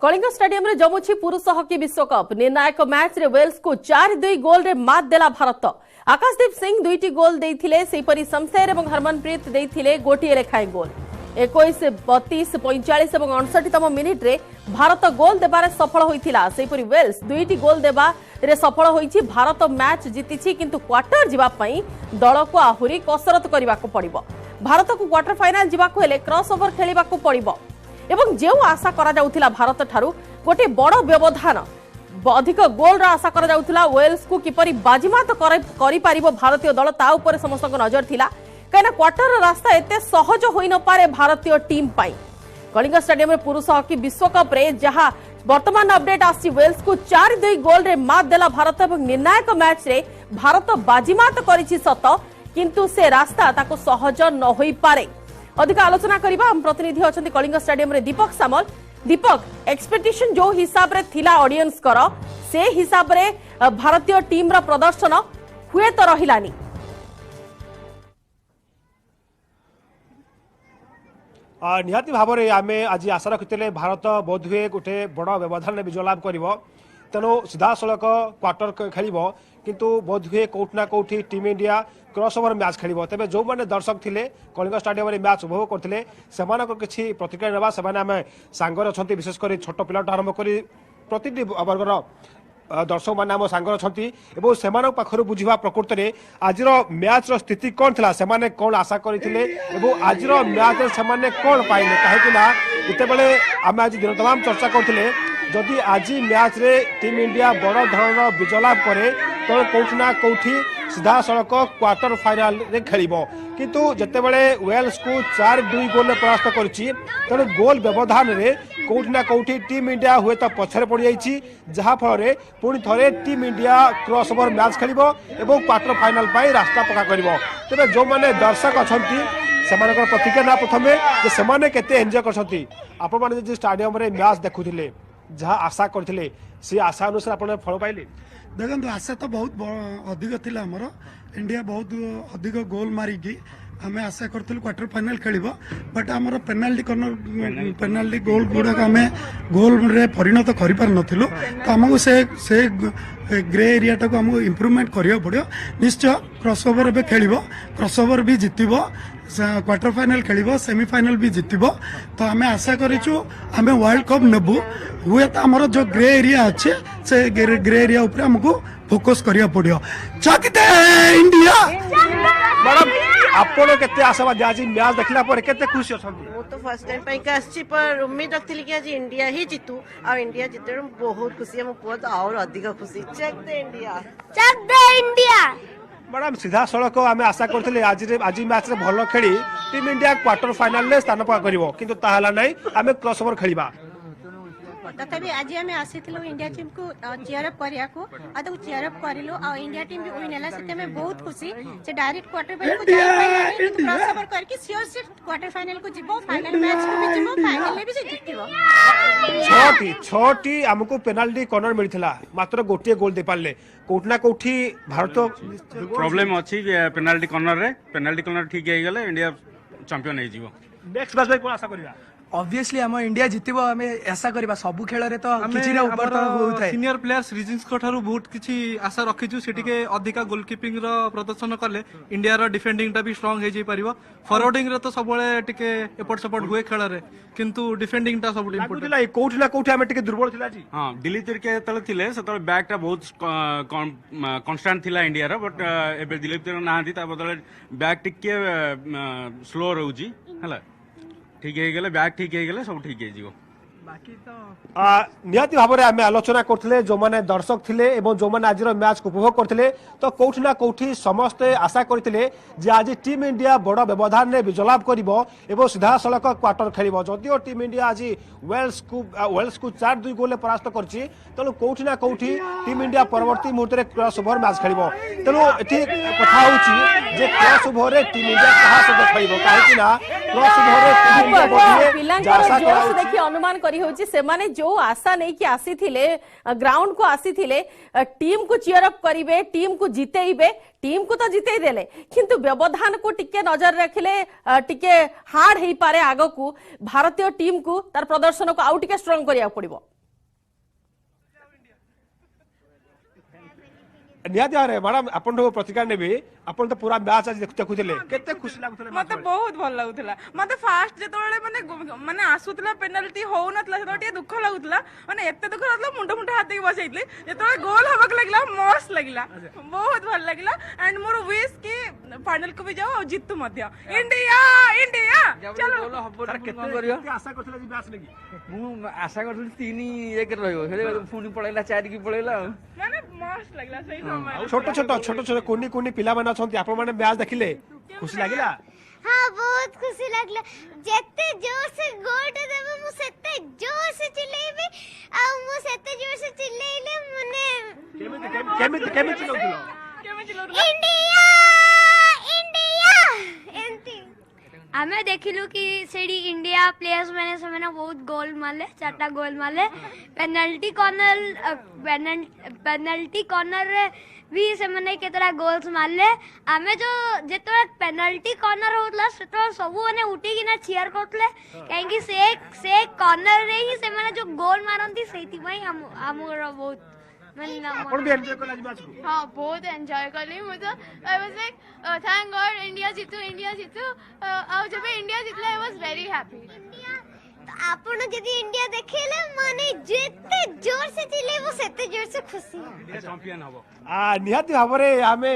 Kalinga stadium रे जमुछि पुरुष hockey विश्वकप निर्णायक मैच रे वेल्स को 4-2 गोल रे मात देला भारत। आकाशदीप सिंह 2टी गोल देइथिले, सेपरि शमशेर एवं हरमनप्रीत देइथिले गोटिए लेखाए गोल। 21, 32, 45 एवं 59तम मिनिट रे भारत गोल देबारे सफल होइथिला। सेपरि वेल्स 2टी गोल देबा रे सफल होइछि। भारत मैच जीतिछि, किंतु क्वार्टर जिबा पई दल को आहुरी कसरत करबा को पड़िबो। भारत को क्वार्टर फाइनल जिबा को हेले क्रॉस ओवर खेलिबा को पड़िबो एवं जो आशा करा जाउथिला भारत ठारू गोटे बड़ व्यवधान अधिक गोल रा आशा करा जाउथिला। वेल्स को किपरि बाजीमात करि पारिबो भारतीय दल ता ऊपर समस्त नजर थिला, काना क्वार्टर रास्ता एते सहज होई न पारे भारतीय टीम पाई। कलिंग स्टेडियम रे पुरुष हॉकी विश्वकप रे जहां वर्तमान अपडेट आसी वेल्स को 4-2 गोल रे मात देला भारत एवं निर्णायक मैच रे भारत बाजीमात करिछि सत, किंतु से रास्ता ताको सहज न होई पारे। अधिक आलोचना करिबा हम प्रतिनिधि अछंती कलिंग स्टेडियम रे दीपक सामल। दीपक, एक्सपेक्टेशन जो हिसाब रे थिला ऑडियंस कर से हिसाब रे भारतीय टीम रा प्रदर्शन हुए तो रहिलानी। निहाती भाव में आम आज आशा रखिते भारत बोध हुए गोटे बड़ व्यवधान विजय लाभ कर तेणु सीधा सड़क क्वार्टर खेल, किंतु बोध हुए कौटना कौटी team India crossover match खेल। तेज जो मैंने दर्शक थे कलिंग स्टेडियम में मैच उपभोग करते किसी प्रतिक्रिया ना से आम सांगर अच्छा, विशेषकर छोट पिला आरंभ कर प्रति वर्गर दर्शक मैंने आम सांगर अच्छा से पाखर बुझा प्रकृत में आज मैच स्थिति कौन थी, से कौन आशा करते आज मैच से कौन पाइले कहीं जितेबले आम आज दिन तमाम चर्चा करते जदि आज मैच रे टीम इंडिया बड़ धरण विजय लाभ करे तो कौटि ना कौटि सीधा सड़क क्वार्टर फाइनल रे खेलिबो, किंतु जेतेबेले वेल्स को 4-2 गोल में परास्त करछि तेणु गोल व्यवधान रे कौटि ना कौटि टीम इंडिया हुए तो पछरे पड़ जाइछि, जहा फल पुणी थरे team India crossover match खेलिबो एवं क्वार्टर फाइनल पाई रास्ता पक्का करिबो। तेबे जो माने दर्शक अछंती सेमानकर प्रतिक्रिया ना प्रथमे जे सेमाने केते एन्जॉय करछंती। आपण माने जे स्टेडियम रे मैच देखुथिले जहाँ आशा करथिले से आशा अनुसार आपण फल पाइले? देखो आशा तो बहुत अधिक थिला, हमर इंडिया बहुत अधिक गोल मारिकी आम आशा करूँ क्वार्टर फाइनल खेल, बट आमर पेनाल्टी कर्नर पेनाल्टी गोल गुड़ाक आम गोल रे परिणत कर पार नथिलु, तो आमको से ग्रे एरिया टाक आमको इम्प्रूवमेंट करिया पड़ियो। निश्चय क्रॉस ओवर एबे खेलिबो, क्रॉस ओवर भी जितिबो, क्वार्टर फाइनल खेलिबो, सेमीफाइनल भी जितिबो, तो आम आशा करिछु आम वर्ल्ड कप नेबु। हुए तो आमर जो ग्रे एरिया अच्छे से ग्रे एरिया ऊपर हमको फोकस करिया पड़ियो। चकते इंडिया मैडम आपण केते आशावादी आज मैच देखला पर केते खुशी अछंती? मु तो फर्स्ट टाइम पई का आछि, पर उम्मीद रखथिली कि आज इंडिया ही जीतू और इंडिया जीते बहुत खुशी है। मु बहुत और अधिक खुशी। चक दे इंडिया, चक दे इंडिया। मैडम सीधा सड़क आम आशा करते आज मैच रे भल खेली टीम इंडिया क्वार्टर फाइनल में स्थान पक्का करिवो, किंतु ताहला नै आम क्रॉस ओवर खेलिबा। तथापि आज आम आसीथिलु इंडिया टीम को चीयर अप करिया को आ तो चीयर अप करिलो आ इंडिया टीम भी विन हैला, सेते में बहुत खुशी से डायरेक्ट क्वार्टर फाइनल को जाय पाइला, क्रॉस ओवर करके सियोर से क्वार्टर फाइनल को जिवो, फाइनल मैच को भी जिवो, फाइनल में भी से जितिबो। छोटी हमको पेनाल्टी कॉर्नर मिलथिला, मात्र गोटे गोल दे पाले। कोठना कोठी भारत प्रॉब्लम अछि पेनाल्टी कॉर्नर ठीक हे गेले इंडिया चैंपियन हे जिवो। नेक्स्ट मैच में कोन आशा करिया? ऑब्वियसली हम इंडिया जितिबो, आमे आशा करबा सब खेल रे तो किछि ना ऊपर तो होउथाय। सीनियर प्लेयर्स रिजिन्स को ठारू बहुत किछि आशा रखिछु, सेठी के अधिका गोलकीपिंग रो प्रदर्शन करले इंडिया रो डिफेंडिंग टा भी स्ट्रांग हे जाई परिबो। फॉरवर्डिंग रे तो सबले टिके एपोर्ट सपोर्ट हुए खेल रे, किंतु डिफेंडिंग टा सब इंपोर्टेंट लागुला। कोठी ना कोठी हमें टिके दुर्बल थिला जी। हां, दिलीप तिरके तले थिले सेतले बैक टा बहुत कांस्टेंट थिला इंडिया रो, बट एबे दिलीप तिर नाहंती ता बदले बैक टिके स्लो रहउजी हला। ठीक है गले बैग ठीक है गले सब ठीक है जीवो। बाकी तो निहाती भाव में आम आलोचना करते जो मैंने दर्शक थे और जो मैंने आज मैच को उपभोग करते तो कौटि ना कौटि समस्ते आशा करते आज टीम इंडिया बड़ व्यवधान में विजय लाभ कर सीधा सड़क क्वार्टर खेल। जदिव टीम इंडिया आज वेल्स को 4-2 गोल परास्त कर तेणु कौटि ना कौटि टीम इंडिया परवर्ती मुहूर्त में क्रॉस ओवर मैच खेल। तेणु ये कथा हूँ क्रॉस ओवर टीम इंडिया क्या सहित खेल कहीं क्रॉस ओवर देखिए अनुमान କରି होची से माने जो आशा नहीं कि आसीथिले ग्राउंड को आसीथिले टीम को चीयर अप करिवे टीम को जितेइबे टीम को तो जिते देले किंतु व्यवधान को टिके नजर रखिले टिके हार्ड हेई पारे आगो को भारतीय टीम को तार प्रदर्शन को आउ टिके स्ट्रांग करिया पड़िबो निहाती भाव मैडम आपन प्रतिक्रिया नेबी आपन तो पूरा मैच आज देखुଥିଲେ केते खुशी लागुଥିଲେ मते बहुत भल लागुଥିଲା मते फास्ट जेतोळे माने माने आसुतला पेनल्टी हो नतला सेतो दुख लागुଥିଲା माने एते दुख लागला मुंड मुंड हाथ के बसैतले जेतोळे गोल हबक लागला मस्त लागला बहुत भल लागला एंड मोर विश की फाइनल को भी जाओ और जीतू मध्य इंडिया इंडिया चलो गोल हबो केते आशा करथिले जी मैच लगी मु आशा करथि 3-1 रहयो हेले पुनी पळैला 4 की पळैला माने मस्त लागला सही समय छोट छोट कोनी कोनी पिला माने छथि आपण माने मैच देखिले खुशी लागिला हाँ बहुत खुशी लगला जेते जोर से गोट देबे मु सेते जोर से चिल्लेबे आ मु सेते जोर से चिल्लेले मने केमिति चिल्लाउथिलो इंडिया इंडिया एंती आमे देखिलु कि सेडी इंडिया प्लेयर्स मैंने से मैंने बहुत गोल मारले 4टा गोल मारले पेनल्टी कॉर्नर रे भी से मैंने केतरा गोल्स मारले आमे जो जेतो पेनल्टी कॉर्नर होतला सेतो सब माने उठी किना चीयर करतले काहे कि से कॉर्नर रे ही से मैंने जो गोल मारंती सेति भाई हमरो बहुत आपण भी एंजॉय करला जी मैच को हाँ बहुत एंजॉय करली मुझे I was like thank God India जीतू और जब इंडिया जितला आई वाज वेरी हैप्पी तो आपण जदी इंडिया देखेले माने जेते जोर से चिल्ले वो सेते जोर से खुशी चैंपियन हबो निहाती भाव आमे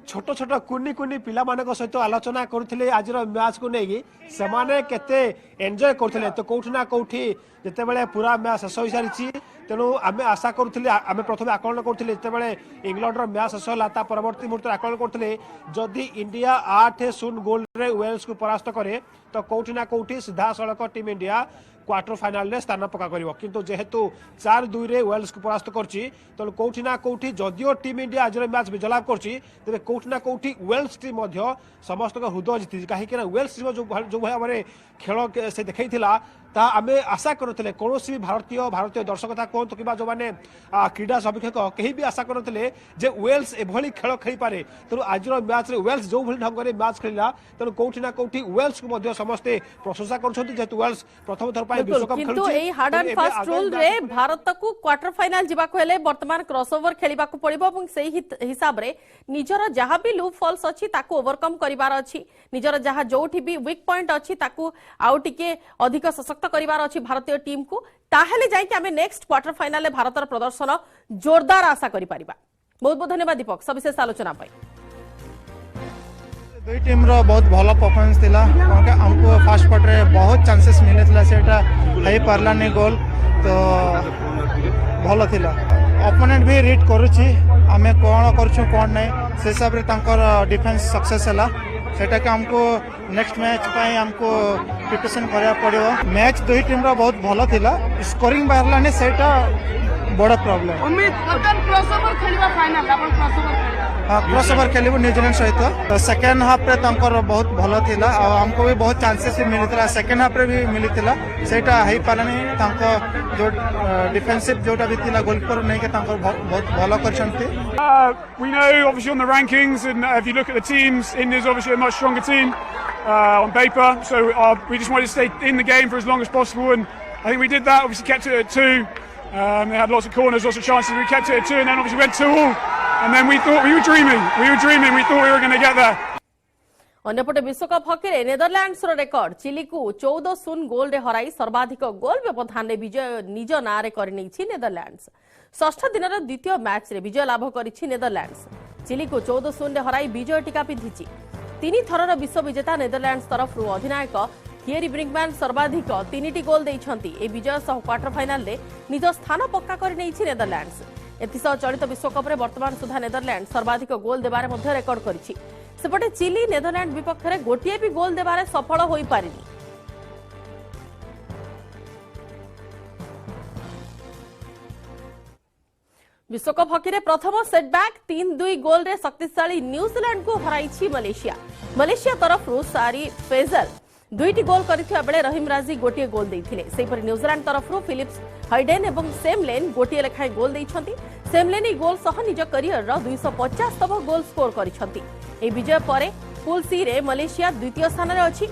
छोट छोट कुनी कुनी पिला मानक सहित आलोचना करुଥିଲେ आजर मैच को नहीं से माने केते एंजॉय करथिले तो कोठी ना कोठी जते बेले पूरा मैच शेष हो सारी तेणु आमे आशा करुଥିଲେ आमे प्रथम आकलन करुଥିଲେ जते बेले इंग्लैंड रो मैच शेष होला ता परवर्ती मुहूर्त आकलन करुଥିଲେ जदि इंडिया 8-0 गोल रे वेल्स को परास्त करे तो कोठी ना कोठी सीधा सड़क टीम इंडिया क्वार्टर फाइनल रे स्थान पक्का करिवो किंतु जेहेतु 4-2 रे वेल्स को परास्त करछि तो कोठी ना कोठी जदियो टीम इंडिया आज मैच विजय लाभ करछि तबे कोठी ना कोठी वेल्स टीम मध्य समस्त हृदय जीति कहीं वेल्स टीम जो भाव में खेल से देखा ता आमे आशा करुले कौन भी भारतीय दर्शक था कहतु कि जो मैंने क्रीड़ा समीक्षक कहीं भी आशा करुले जे वेल्स एभली खेल खेली पारे तेणु आज मैच रे वेल्स जो भली ढंग मैच खेला तेणु कोठी ना कोठी वेल्स को समस्ते प्रशंसा करछन्ति वेल्स प्रथम थर विश्वकप किंतु एई हार्ड एंड फास्ट रूल रे भारत को क्वार्टर फाइनल जिबाको हेले वर्तमान क्रॉसओवर खेलिबाको पड़िबो এবং সেই हिसाब रे निजर जहां भी लूप फॉल्स अछि ताको ओवरकम करिवार अछि निजर जहां जोठी भी वीक पॉइंट अछि ताको आउ टिके अधिक सशक्त करिवार अछि भारतीय टीम को ताहेले जाय कि हमें नेक्स्ट क्वार्टर फाइनल ले भारतर प्रदर्शन जोरदार आशा करि परिबा बहुत बहुत धन्यवाद दीपक सविशेष आलोचना पाई दुई टीम रो बहुत भलो परफॉर्मेंस थिला क्योंकि हमको फर्स्ट क्वार्टर रे बहुत चांसेस मिले थिला सेटा हई पारला ने गोल तो भलो थिला ओपोनेंट भी रीड करूची हमें कोन करछु कोन नै से हिसाब रे तांकर डिफेंस सक्सेस हला सेटा के हमको नेक्स्ट मैच पाई हमको प्रिपरेशन करिया पड़ियो मैच दुई टीम रो बहुत भलो थिला स्कोरिंग बाहरला ने सेटा बड़ा प्रॉब्लम उम्मीद अपन क्रॉसओवर खेलिबा फाइनल अपन क्रॉसओवर हाँ क्रॉसओवर खेलिबो न्यूजीलैंड सहित तो सेकेंड हाफ रे तांकर बहुत भलो थिला और हमको भी बहुत चांसेस मिलितला सेकेंड हाफ रे भी मिलितला सेटा हई पालानी तांको जो डिफेंसिव जोटा भी थिला गोलकीपर नै के तांकर बहुत भलो करछन्ती We know obviously on the rankings and if you look at the teams, India's obviously a much stronger team on paper, so we just wanted to stay in the game for as long as possible, and I think we did that. Obviously kept it at 2. They had lots of corners, lots of chances. We kept it at 2 and then obviously went 2-2, and then we thought we were dreaming, we thought we were going to get there. अन्यपटे विश्वकप hockey रे Netherlands रो record chilli को 14-0 गोल रे हराई सर्वाधिक गोल व्यवधान रे विजय निज ना रे करि नैछि नेदरलैंड्स षष्ठ दिन द्वितीय मैच रे विजय लाभ करिछि नेदरलैंड्स चिली को 14-0 रे हराई विजय टीका पिंधिछि 3 थरर विश्व विजेता नेदरलैंड्स तरफ अधिनायक थियरी ब्रिंकमैन सर्वाधिक 3टी गोल देइछन्ति ए विजय सह क्वार्टर फाइनल रे निज स्थान पक्का करि नैछि नेदरलैंड्स एथिसह चलित विश्वकप रे वर्तमान सुधा नेदरलैंड सर्वाधिक गोल देबारे मध्ये रेकर्ड करिछि सेपटे चिली नेदरलैंड विपक्ष में गोटे भी गोल देबारे सफल होई पारिनी विश्वकप हॉकी रे प्रथम सेटबैक 3-2 गोल रे शक्तिशाली न्यूजीलैंड को हराई मलेशिया तरफ सारी फेजल दुईटी गोल करथिबा बेले रहीम राजी गोटे गोल देइथिले। सेहिपरि न्यूजीलैंड तरफरु फिलिप्स हाइडेन एवं सेम लेन गोटे लेखाएं गोल देइछंती। सेम लेन गोल सह निज करियर रो 250तम गोल स्कोर करिछंती। ए विजय परे पूल सी रे मलेशिया द्वितीय स्थान रे अछि।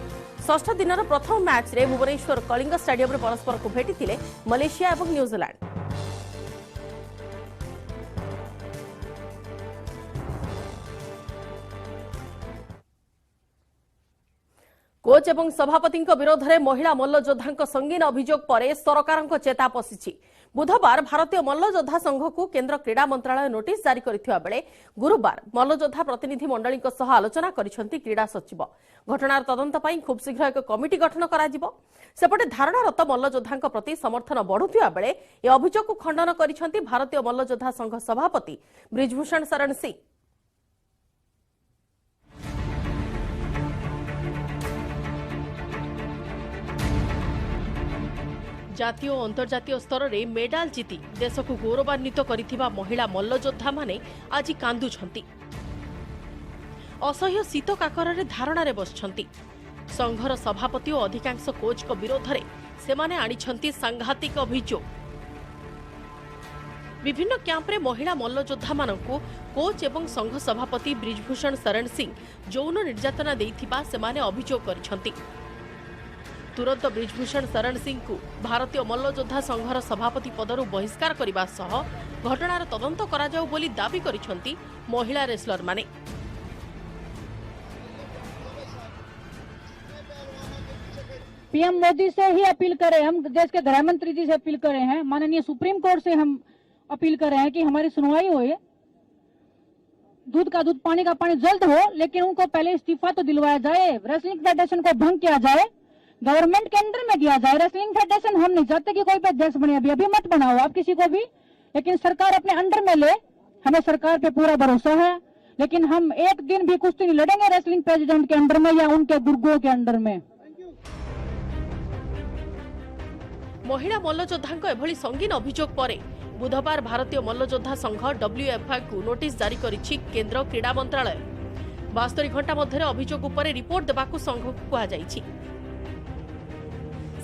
षष्ठ दिनर प्रथम मैच रे भुवनेश्वर कलिंग स्टेडियम रे परस्पर को भेटिथिले मलेशिया एवं न्यूजीलैंड। कोच एवं सभापति विरोध में महिला मल्लयोद्धा संगीन अभियोग पर सरकार चेता पशिछि। बुधवार भारतीय मल्लयोद्धा संघ को केंद्र क्रीड़ा मंत्रालय नोटिस जारी करथिबा बेले गुरुवार मल्लयोद्धा प्रतिनिधि मंडली आलोचना करिसेंती क्रीड़ा सचिव। घटनार तदंत पई खूब शीघ्र एक कमिटी गठन कराजिबो। सेपटे धारणारत मल्लयोद्धा प्रति समर्थन बढ़ुथिबा बेले ए अभियोग को खंडन करिसेंती भारतीय मल्लयोद्धा संघ सभापति ब्रिजभूषण शरण सिंह। जातीय और अंतर्जातीय स्तर में मेडाल जीति देश को गौरवान्वित करिथिबा महिला मल्लयोद्धा माने आज कांदुछंती। असह्य शीत काकर धारणा बसछंती। संघर सभापति और अधिकांश कोच को विरोध में सेमाने आनिछंती सांघातिक अभियोग। विभिन्न कैंप्रे महिला मल्लयोद्धा मानकु कोच एवं संघ सभापति ब्रिजभूषण शरण सिंह यौन निर्यातना देइथिबा सेमाने अभियोग करिछंती। तुरंत ब्रिजभूषण शरण सिंह को भारतीय मल्लयोद्धा संघर सभापति पदरु बहिष्कार करने सह घटनार तदंत करा जाऊ बोली दाबी करिसेंती महिला रेसलर माने। पीएम मोदी से ही अपील करें, हम देश के गृह मंत्री जी से अपील कर रहे हैं, माननीय सुप्रीम कोर्ट से हम अपील कर रहे हैं कि हमारी सुनवाई हो, दूध का दूध पानी का पानी जल्द हो, लेकिन उनको पहले इस्तीफा तो दिलवाया जाए। रेसलिंग फेडरेशन को भंग किया जाए, गवर्नमेंट के अंडर में दिया जाए। रेसलिंग फेडरेशन हम नहीं चाहते कि कोई भी अध्यक्ष बने, अभी मत बनाओ आप किसी को भी, लेकिन सरकार अपने अंडर में ले। हमें सरकार पे पूरा भरोसा है, लेकिन हम एक दिन भी कुश्ती नहीं लड़ेंगे रेसलिंग प्रेसिडेंट के अंडर में या उनके गुर्गों के अंडर में। महिला मल्लयोद्धा एभली संगीन अभियोग पर बुधवार भारतीय मल्लयोद्धा संघ WFI को नोटिस जारी करिछि केंद्र क्रीड़ा मंत्रालय। 72 घंटा मध्य अभियोग उपर रिपोर्ट देबाकू संघ को कहा जाइछि।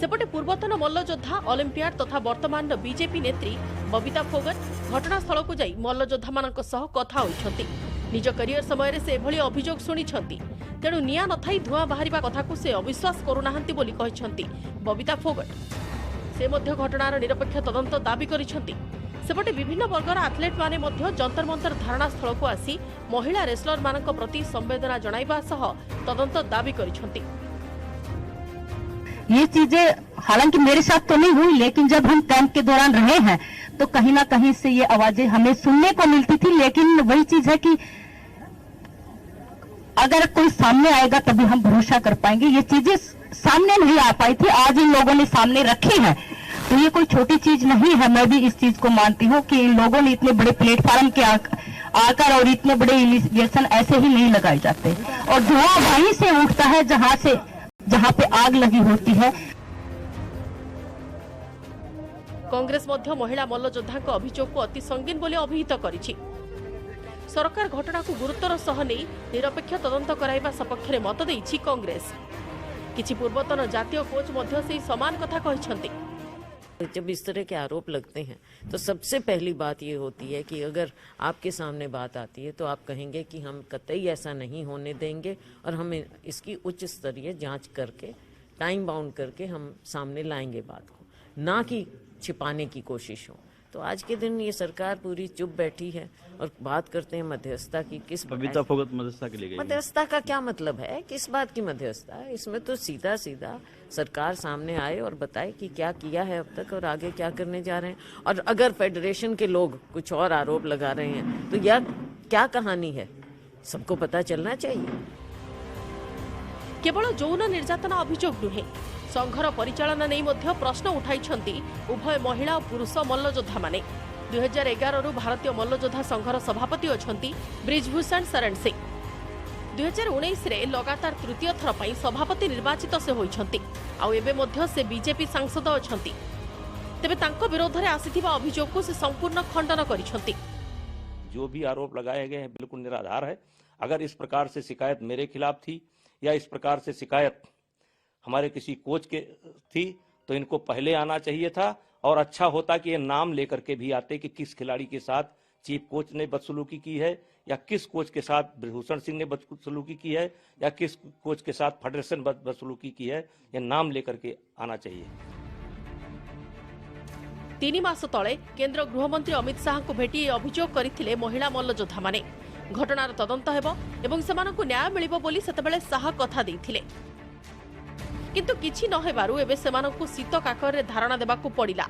सेपटे पूर्वतन मल्लयोद्धा ओलंपियाड तथा वर्तमान बीजेपी नेत्री बबीता फोगट घटनास्थल को जाई मल्लयोद्धा मानक सह कथा होइछंती। निज करियर समय से एभली अभियोग शुणिछंती, तेणु निया नथाई धुआं बाहरिबा कथा को से अविश्वास करुनाहांती बोली कहिछंती बबीता फोगट। से मध्य घटनार निरपेक्ष तदंत दाबी करिछंती। सेपटे विभिन्न वर्गर एथलेट माने मध्य जंतर मंतर धारणा स्थल को आसी महिला रेसलर मानक प्रति संवेदना जणाइबा सह तदंत दाबी करिछंती। ये चीजें हालांकि मेरे साथ तो नहीं हुई, लेकिन जब हम कैंप के दौरान रहे हैं तो कहीं ना कहीं से ये आवाजें हमें सुनने को मिलती थी। लेकिन वही चीज है कि अगर कोई सामने आएगा तभी हम भरोसा कर पाएंगे। ये चीजें सामने नहीं आ पाई थी, आज इन लोगों ने सामने रखी है, तो ये कोई छोटी चीज नहीं है। मैं भी इस चीज को मानती हूँ कि इन लोगों ने इतने बड़े प्लेटफॉर्म के आकर और इतने बड़े इन्वेस्टिगेशन ऐसे ही नहीं लगाए जाते, और धुआं वहीं से उठता है जहां पे आग लगी होती है। कांग्रेस मध्य महिला मल्लयोद्धा अभियोग को अति संगीन बोली अभिहित करिछि। सरकार घटना को गुरुत्वर सह नहीं निरपेक्ष तदंत कराइबा सपक्ष में मत देइछि कांग्रेस। किछि पूर्वतन जातीय कोच मध्य से समान कथा कहिछंती। जब इस तरह के आरोप लगते हैं तो सबसे पहली बात ये होती है कि अगर आपके सामने बात आती है तो आप कहेंगे कि हम कतई ऐसा नहीं होने देंगे और हम इसकी उच्च स्तरीय जांच करके टाइम बाउंड करके हम सामने लाएंगे बात को, ना कि छिपाने की कोशिश हो। तो आज के दिन ये सरकार पूरी चुप बैठी है और बात करते हैं मध्यस्थता की। किस बबीता फोगट मध्यस्थता के लिए गई। मध्यस्थता का क्या मतलब है, किस बात की मध्यस्थता है? इसमें तो सीधा सीधा सरकार सामने आए और बताए कि क्या किया है अब तक और आगे क्या करने जा रहे हैं। और अगर फेडरेशन के लोग कुछ और आरोप लगा रहे हैं तो यह क्या कहानी है, सबको पता चलना चाहिए। केवल यौन निर्यातना अभियोग नुहे, संघर परिचालना नहीं मध्य प्रश्न उठाइछंती उभय महिला और पुरुष मल्लयोद्धा माने। 2011 रु भारतीय मल्लयोद्धा संघर सभापति अछंती ब्रिजभूषण शरण सिंह। 2019 रे लगातार तृतीय थर पई सभापति निर्वाचित से होइछंती, आउ एबे मध्य से बीजेपी सांसद अछंती। तेबे तांको विरोध रे आसीथिबा अभियोग को से संपूर्ण खंडन करिछंती। जो भी आरोप लगाए गए हैं बिल्कुल निराधार है। अगर इस प्रकार से शिकायत मेरे खिलाफ थी या इस प्रकार से शिकायत हमारे किसी कोच के थी तो इनको पहले आना चाहिए था, और अच्छा होता कि ये नाम लेकर के भी आते कि किस खिलाड़ी के साथ चीफ कोच ने बदसलूकी की है, या किस कोच के साथ ब्रजभूषण सिंह ने बदसलूकी की है, या किस कोच के साथ फेडरेशन बदसलूकी की है, ये नाम लेकर के आना चाहिए। 3 मास तले केंद्र गृहमंत्री अमित शाह को भेटी अभियोग करथिले महिला मल्लयोद्धा माने। घटनार तदंत हेबो एवं सेमानकु न्याय मिलिबो बोली सेतेबेले शाह कथा देथिले, किंतु किछि न हेबारु एबे सेमानकु शीत काकर रे धारणा देबाकु पड़िला।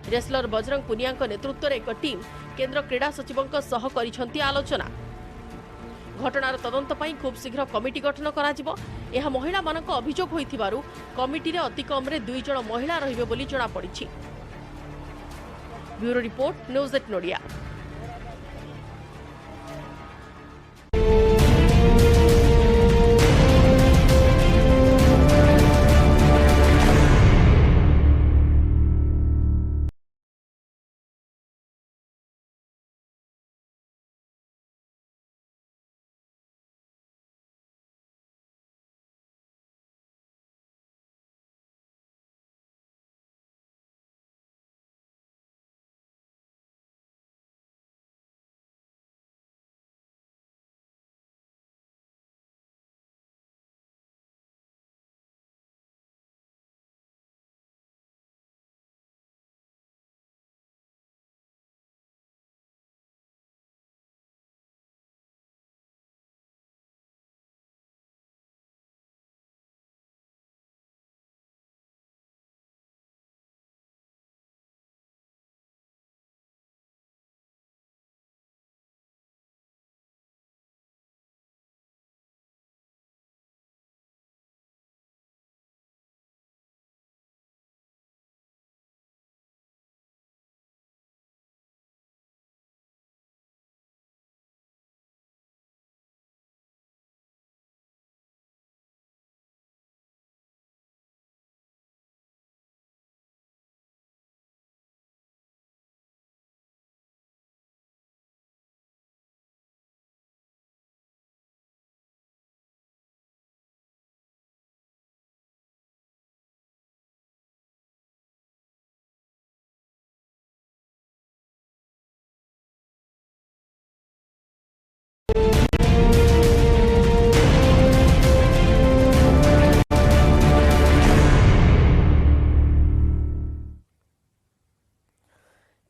रेसलर बजरंग पुनियाक नेतृत्व रे एक टीम केंद्र क्रीड़ा सचिवंक सह करिसंती आलोचना। घटनार तदंत पई खूब शीघ्र कमिटी गठन कराजिबो। एहा महिला मानक अभियोग होइथिबारु कमिटी रे अति कम रे 2 जण महिला रहिबे बोली जणा पड़िछि। ब्यूरो रिपोर्ट, न्यूज 8 नोडिया।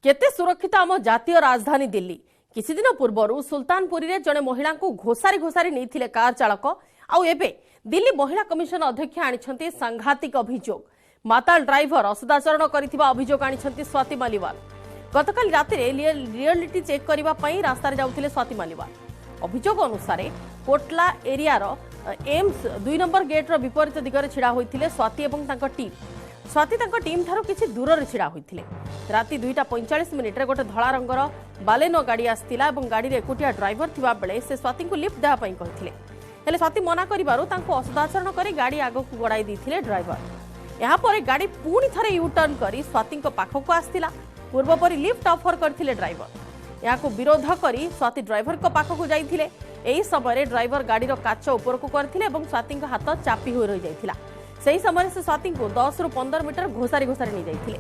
केते सुरक्षित आम जातीय राजधानी दिल्ली। किछि दिन पूर्व सुल्तानपुरी रे जने महिला को घोसारी घोसारी नहीं कार चालक आउ एबे दिल्ली महिला कमिशन अध्यक्ष आनिछंती सांघातिक अभियोग। माताल ड्राइवर असदाचरण करिथिबा अभियोग आनिछंती स्वाति मालीवाल। गतकाल राति रियलिटी चेक करबा पई रास्ता रे जाउथिले स्वाति मालीवाल। अभियोग अनुसार कोटला एरियार एम्स 2 नंबर गेट रो विपरीत दिगरे छिड़ा होइथिले स्वाति एवं तांको टीम। स्वाति तांको टीम थारो किछि दूर रे छिड़ा होइथिले। राति 2:45 मिनिट रे गोटे धळा रंगर बालेनो गाड़ी आस्तिला एवं गाड़ी रे एकुटिया ड्राइवर थिबा बेले से स्वाति को लिफ्ट देहा पई कहिथिले, हेले स्वाति मना करिबारु तांको असदाचरण करी गाड़ी आगो को गड़ाई दिथिले ड्राइवर। यहाँ पर गाड़ी पुणी थरे यू टर्न करी स्वाति पाखक आस्तिला। पूर्व परि लिफ्ट ऑफर करथिले ड्राइवर। यहाँ विरोध करी स्वाति ड्राइवर को पाखक जाइथिले। एही समय ड्राइवर गाड़ीर काच ऊपर को करथिले एवं स्वाति हाथ चापी हो रही जाइथिला। सही समय से स्वाति को 10 ରୁ 15 मीटर घोसारी घोसारी नहीं जाइथिले।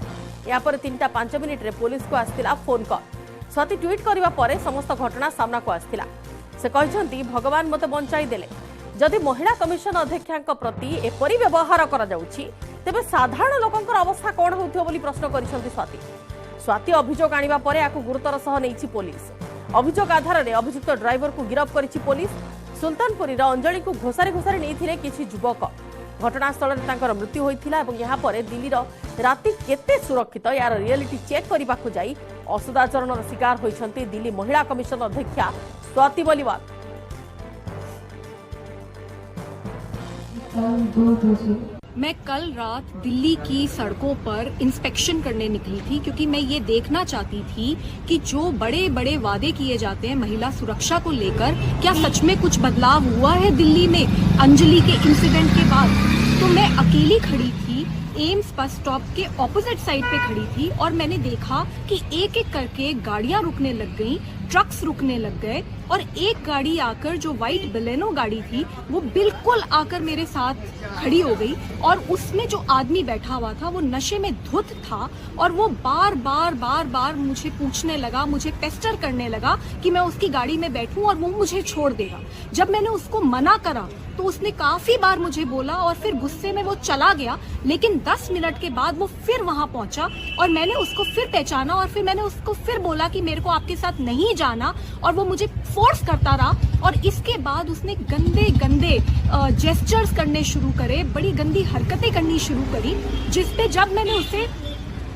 यहाँ पर 3:05 मिनिट रे पुलिस को आस्तिला फोन कॉल। स्वाति ट्वीट करबा परे समस्त घटना सामना को आस्तिला। से कहछंती भगवान मते बंचाई देले। जदि महिला कमिशन अध्यक्षांक प्रति एपरि व्यवहार करा जाउछि तेबे साधारण लोकंकर अवस्था कोन होथियो बोली प्रश्न करिसंती स्वाति। स्वाति अभियोग आनिबा परे आकु गुरुतर सह नैछि पुलिस। अभियोग आधार रे अभियुक्त ड्राइवर को गिरफ्त करिछि पुलिस। सुल्तानपुरी रे अंजलि को घोसारी घोसारी नैथिले किछि युवक। घटनास्थल में तांकर मृत्यु होइथिला एवं यहाँ पर दिल्ली राति केते सुरक्षित यार रियलिटी चेक करने को जाई असदाचरण शिकार होइछंती दिल्ली महिला कमिशन अध्यक्षा स्वाति मालीवाल। मैं कल रात दिल्ली की सड़कों पर इंस्पेक्शन करने निकली थी क्योंकि मैं ये देखना चाहती थी कि जो बड़े बड़े वादे किए जाते हैं महिला सुरक्षा को लेकर, क्या सच में कुछ बदलाव हुआ है दिल्ली में अंजलि के इंसिडेंट के बाद। तो मैं अकेली खड़ी थी, एम्स बस स्टॉप के ऑपोजिट साइड पे खड़ी थी और मैंने देखा कि एक एक करके गाड़ियां रुकने लग गईं। ट्रक्स रुकने लग गए और एक गाड़ी आकर, जो व्हाइट बलेनो गाड़ी थी, वो बिल्कुल आकर मेरे साथ खड़ी हो गई और उसमें जो आदमी बैठा हुआ था वो नशे में धुत था और वो बार बार मुझे पूछने लगा, मुझे पेस्टर करने लगा कि मैं उसकी गाड़ी में बैठूं और वो मुझे छोड़ देगा। जब मैंने उसको मना करा तो उसने काफी बार मुझे बोला और फिर गुस्से में वो चला गया, लेकिन 10 मिनट के बाद वो फिर वहां पहुंचा और मैंने उसको फिर पहचाना और फिर मैंने उसको फिर बोला कि मेरे को आपके साथ नहीं जाना और वो मुझे फोर्स करता रहा और इसके बाद उसने गंदे जेस्चर्स करने शुरू करे, बड़ी गंदी हरकतें करनी शुरू करी, जिसपे जब मैंने उसे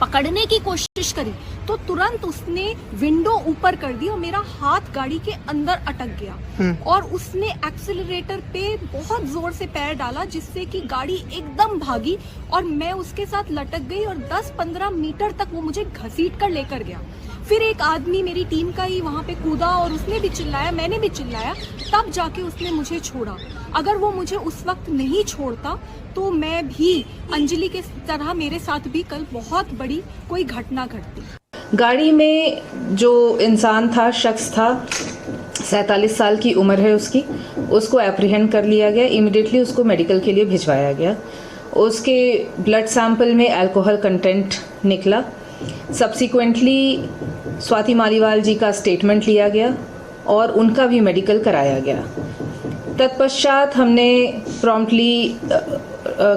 पकड़ने की कोशिश करी तो तुरंत उसने विंडो ऊपर कर दी और मेरा हाथ गाड़ी के अंदर अटक गया और उसने एक्सीलरेटर पे बहुत जोर से पैर डाला, जिससे कि गाड़ी एकदम भागी और मैं उसके साथ लटक गई और 10-15 मीटर तक वो मुझे घसीट कर लेकर गया। फिर एक आदमी मेरी टीम का ही वहां पे कूदा और उसने भी चिल्लाया, मैंने भी चिल्लाया, तब जाके उसने मुझे छोड़ा। अगर वो मुझे उस वक्त नहीं छोड़ता तो मैं भी अंजलि के तरह मेरे साथ भी कल बहुत बड़ी कोई घटना घटती। गाड़ी में जो इंसान था, शख्स था, 47 साल की उम्र है उसकी, उसको एप्रीहेंड कर लिया गया। इमीडिएटली उसको मेडिकल के लिए भिजवाया गया। उसके ब्लड सैंपल में अल्कोहल कंटेंट निकला। सब्सिक्वेंटली स्वाति मालीवाल जी का स्टेटमेंट लिया गया और उनका भी मेडिकल कराया गया। तत्पश्चात हमने प्रॉम्प्टली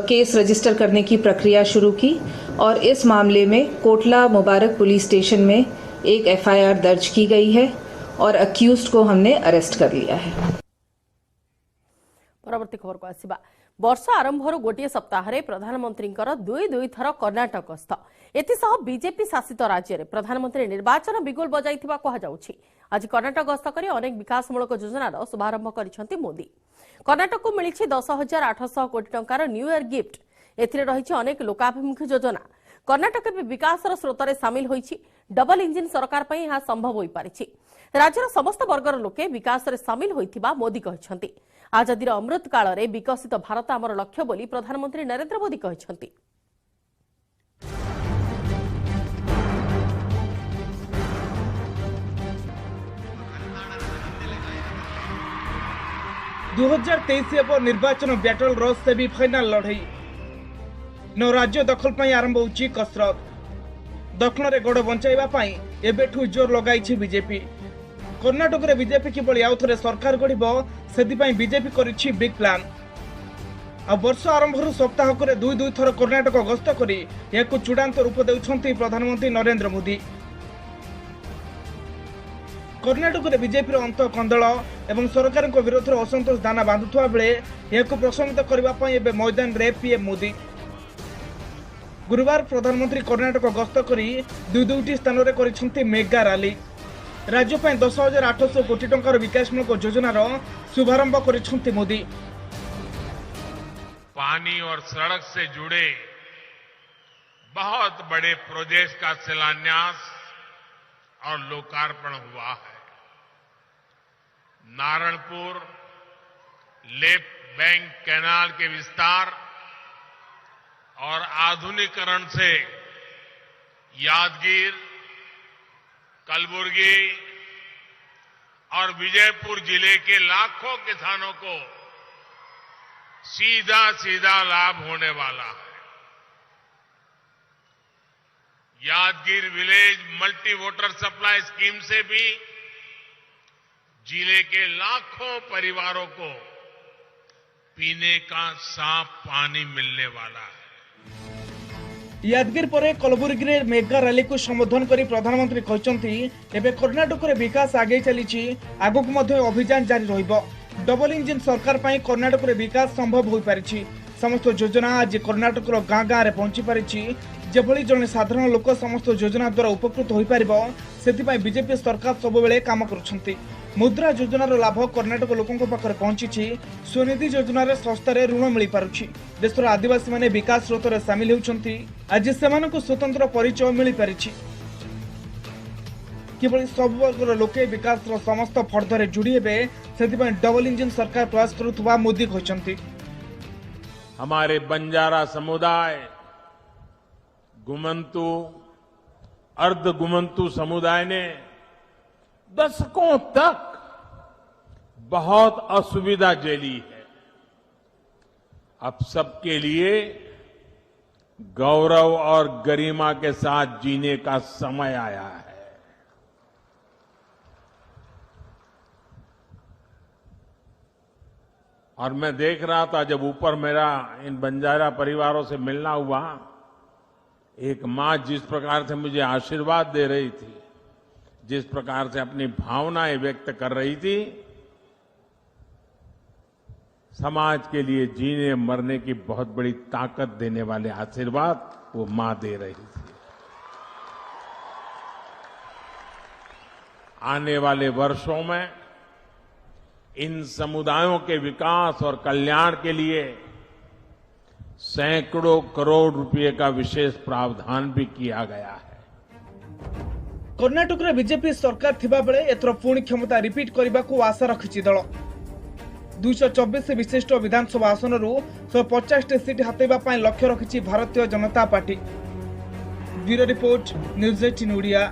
केस रजिस्टर करने की प्रक्रिया शुरू की और इस मामले में कोटला मुबारक पुलिस स्टेशन में एक एफआईआर दर्ज की गई है और अक्यूज्ड को हमने अरेस्ट कर लिया है। परवर्ती खबर को आसिबा। वर्ष आरंभर गोटे सप्ताह प्रधानमंत्री दुई थर कर्णाटक गस्त। एसह बीजेपी शासित राज्य में प्रधानमंत्री निर्वाचन बिगुल बजाई कहुछि। आज कर्णाटक गस्त कर अनेक विकासमूलक योजनार शुभारंभ करिसेंति मोदी। कर्णाटक को मिली 10,800 कोटी टंकार न्यू इयर गिफ्ट। एथिरे रहिछि अनेक लोकाभिमुखी योजना। कर्णाटक भी विकासर स्रोतरे सामिल होइछि। डबल इंजिन सरकार पई यह संभव होई पारिछि। राज्यर समस्त वर्गर लोके विकास रे सामिल होइथिबा मोदी कहिसेंति। आजादीर अमृत काल रे विकसित भारत आमर लक्ष्य बोली प्रधानमंत्री नरेंद्र मोदी कहिसेंति। निर्वाचन बैटल रो सेमिफाइनाल लड़ई नौ राज्य दखल पर आरंभ होची कसरत। दक्षिण रे गोड़ बंचाइबा पई एबेठू जोर लगाइछि बीजेपी। कर्णाटक रे बीजेपी किबळी आउ थरे सरकार गढिबो सेति पई बीजेपी करिछि बिग प्लान। आ वर्ष आरंभरु सप्ताह करे दुई थर कर्णाटक गस्त करी याकु चूड़ांत रूप देउछंती प्रधानमंत्री नरेंद्र मोदी। कर्णाटक रे बीजेपी रो अंत कंदल एवं सरकार को विरोध रे असंतोष दाना बांधुथवा बेले याकु प्रशमित करबा पई एबे मैदान रे पीएम मोदी। गुरुवार प्रधानमंत्री कर्णाटक गस्त करी दुईटी स्थान रे करिसंती मेगा रैली। राज्य पर 10,800 कोटी टंकार विकासमूलक योजनार शुभारंभ करिसंती मोदी। पानी और सड़क से जुड़े बहुत बड़े प्रोजेक्ट्स का शिलान्यास और लोकार्पण हुआ है। नारायणपुर लेफ्ट बैंक कैनाल के विस्तार और आधुनिकीकरण से यादगीर, कलबुर्गी और विजयपुर जिले के लाखों किसानों को सीधा लाभ होने वाला है। Yadgir village multi water supply scheme से भी जिले के लाखों परिवारों को पीने का साफ पानी मिलने वाला है। यादगीर पर कलबुर्गी रे मेगा रैली को संबोधन करी प्रधानमंत्री कहते एबे कर्णाटक रे विकास आगे चली आगक मध्य अभियान जारी रहिबो। डबल इंजिन सरकार पई कर्णाटक रे विकास संभव होई पारिछि। समस्त योजना आज कर्णाटक रो गाँ गाँ रे पहुंची पारिछि। जेभली जने साधारण लोक समस्त योजना द्वारा उपकृत होई पारिबो सेति बीजेपी सरकार सब बेले काम करुछंती। मुद्रा योजनार लाभ कर्णाटक लोकों पाखरे पहुंची। स्वनिधि योजन सस्तार ऋण मिल पारुछि। देशर आदिवासी माने विकास स्रोत रे सामिल होउछंती। आज सेमानकु स्वतंत्र परिचय मिल पारिछि। किभली सब वर्गर लोके विकास समस्त फर्दरे जोड़ी हेबे सेति डबल इंजिन सरकार प्रयास करुथबा मोदी कहछंती। हमारे बंजारा समुदाय, गुमंतु, अर्ध गुमंतु समुदाय ने दशकों तक बहुत असुविधा झेली है। अब सबके लिए गौरव और गरिमा के साथ जीने का समय आया है। और मैं देख रहा था जब ऊपर मेरा इन बंजारा परिवारों से मिलना हुआ, एक मां जिस प्रकार से मुझे आशीर्वाद दे रही थी, जिस प्रकार से अपनी भावनाएं व्यक्त कर रही थी, समाज के लिए जीने मरने की बहुत बड़ी ताकत देने वाले आशीर्वाद वो मां दे रही थी। आने वाले वर्षों में इन समुदायों के विकास और कल्याण के लिए सैकड़ों करोड़ रुपए का विशेष प्रावधान भी किया गया है। कर्णाटक रे बीजेपी सरकार थिबा बेले एथर पुणी क्षमता रिपीट करने को आशा रखिछि दल। 224 विशिष्ट विधानसभा आसन 150 सीट हातेबा लक्ष्य रखिछि Bharatiya Janata party. Bureau report, news 18 Odia.